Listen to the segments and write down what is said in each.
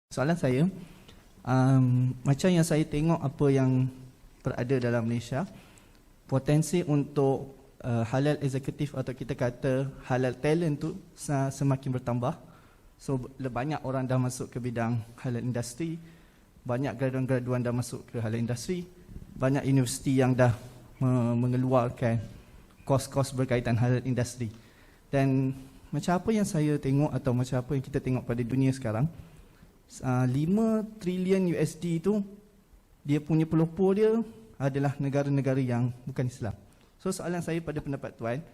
Soalan saya, macam yang saya tengok apa yang berada dalam Malaysia, potensi untuk halal eksekutif atau kita kata halal talent tu semakin bertambah. So banyak orang dah masuk ke bidang halal industri, banyak graduan-graduan dah masuk ke halal industri, banyak universiti yang dah mengeluarkan kos-kos berkaitan halal industri. Dan macam apa yang saya tengok atau macam apa yang kita tengok pada dunia sekarang, 5 trilion USD tu dia punya pelopor dia adalah negara-negara yang bukan Islam. So soalan saya pada pendapat tuan,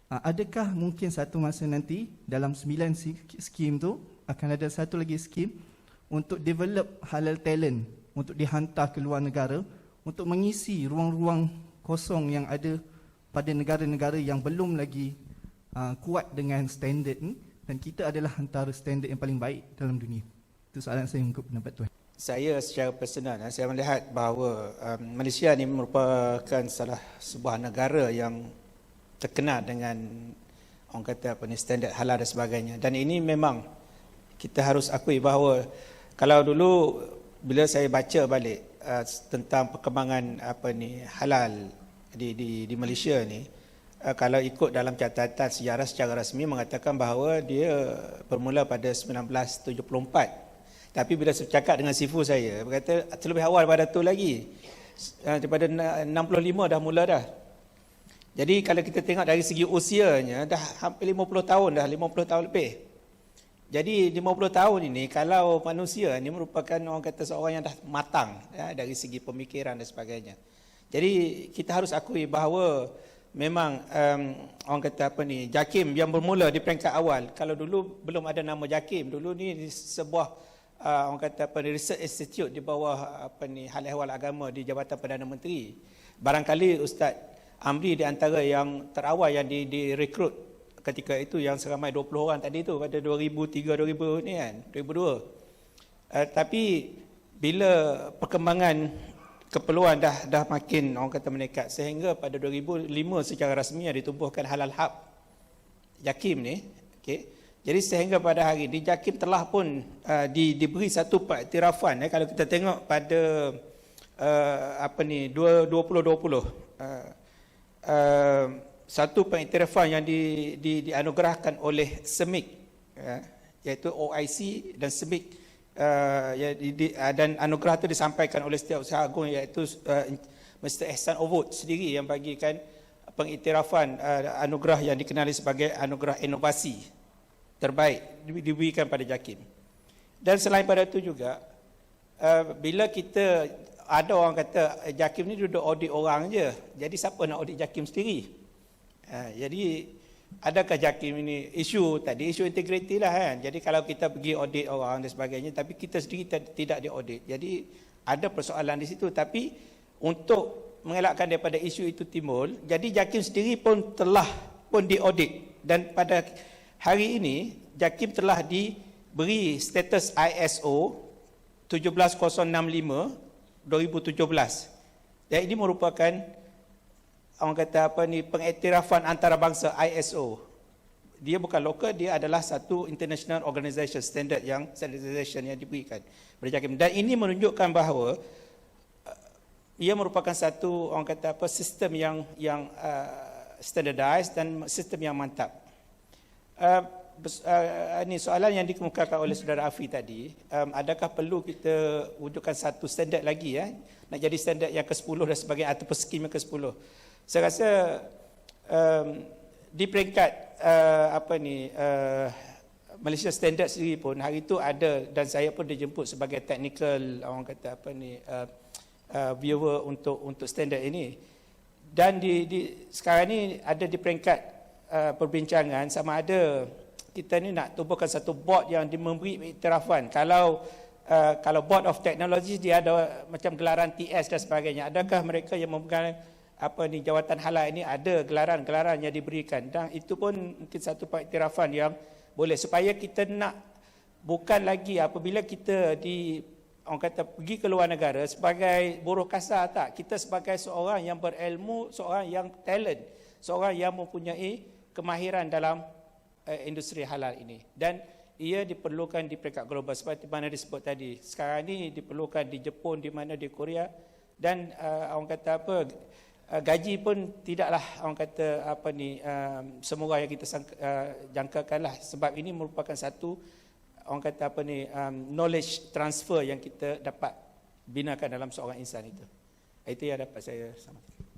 adakah mungkin satu masa nanti dalam 9 skim tu akan ada satu lagi skim untuk develop halal talent untuk dihantar ke luar negara untuk mengisi ruang-ruang kosong yang ada pada negara-negara yang belum lagi kuat dengan standard ni, dan kita adalah antara standard yang paling baik dalam dunia. Itu soalan saya untuk pendapat tuan. Saya secara personal, saya melihat bahawa Malaysia ni merupakan salah sebuah negara yang terkenal dengan orang kata standard halal dan sebagainya. Dan ini memang kita harus akui bahawa kalau dulu bila saya baca balik tentang perkembangan halal di Malaysia ni, kalau ikut dalam catatan sejarah secara rasmi mengatakan bahawa dia bermula pada 1974. Tapi bila saya cakap dengan sifu saya, berkata terlebih awal pada tu lagi. Daripada 65 dah mula dah. Jadi kalau kita tengok dari segi usianya, dah hampir 50 tahun dah, 50 tahun lebih. Jadi 50 tahun ini, kalau manusia ini merupakan orang kata seorang yang dah matang dari segi pemikiran dan sebagainya. Jadi kita harus akui bahawa memang orang kata JAKIM yang bermula di peringkat awal. Kalau dulu belum ada nama JAKIM, dulu ni sebuah orang kata research institute di bawah hal ehwal agama di Jabatan Perdana Menteri. Barangkali Ustaz Amri di antara yang terawal yang direkrut ketika itu, yang seramai 20 orang tadi tu pada 2003 2000 ni kan, 2002. Tapi bila perkembangan keperluan dah makin orang kata meningkat, sehingga pada 2005 secara rasmi ditubuhkan Halal Hub JAKIM ni, okey. Jadi sehingga pada hari ini JAKIM telah pun diberi satu pengiktirafan. Kalau kita tengok pada 2020, satu pengiktirafan yang dianugerahkan oleh SEMIC, iaitu OIC dan SEMIC, dan anugerah itu disampaikan oleh Setiausaha Agung, iaitu Mr. Ehsan Ovod sendiri yang bagikan pengiktirafan anugerah yang dikenali sebagai anugerah inovasi terbaik diberikan pada JAKIM. Dan selain pada itu juga, bila kita ada orang kata JAKIM ni duduk audit orang je, jadi siapa nak audit JAKIM sendiri? Jadi adakah JAKIM ini isu integriti lah kan. Jadi kalau kita pergi audit orang dan sebagainya, tapi kita sendiri tidak diaudit, jadi ada persoalan di situ. Tapi untuk mengelakkan daripada isu itu timbul, jadi JAKIM sendiri pun telah diaudit, dan pada hari ini JAKIM telah diberi status ISO 17065 2017. Dan ini merupakan orang kata pengiktirafan antarabangsa ISO. Dia bukan lokal, dia adalah satu international organization standardization yang diberikan kepada JAKIM. Dan ini menunjukkan bahawa ia merupakan satu orang kata sistem yang standardized dan sistem yang mantap. Ini soalan yang dikemukakan oleh saudara Afi tadi, adakah perlu kita wujudkan satu standard lagi nak jadi standard yang ke-10 dan sebagainya, ataupun skim yang ke-10? Saya rasa di peringkat Malaysia Standard sendiri pun hari itu ada, dan saya pun dijemput sebagai technical orang kata viewer untuk standard ini. Dan sekarang ni ada di peringkat perbincangan sama ada kita ni nak tubuhkan satu board yang memberi iktirafan. Kalau board of technology dia ada macam gelaran TS dan sebagainya, adakah mereka yang memegang jawatan halal ini ada gelaran-gelaran yang diberikan? Dan itu pun mungkin satu pengiktirafan yang boleh, supaya kita nak bukan lagi apabila kita orang kata pergi ke luar negara sebagai buruh kasar, tak, kita sebagai seorang yang berilmu, seorang yang talent, seorang yang mempunyai kemahiran dalam industri halal ini. Dan ia diperlukan di peringkat global seperti mana disebut tadi. Sekarang ni diperlukan di Jepun, di mana di Korea, dan orang kata apa, gaji pun tidaklah orang kata apa ni semurah yang kita jangkakanlah, sebab ini merupakan satu orang kata apa ni knowledge transfer yang kita dapat binakan dalam seorang insan itu. Itu yang dapat saya sampaikan.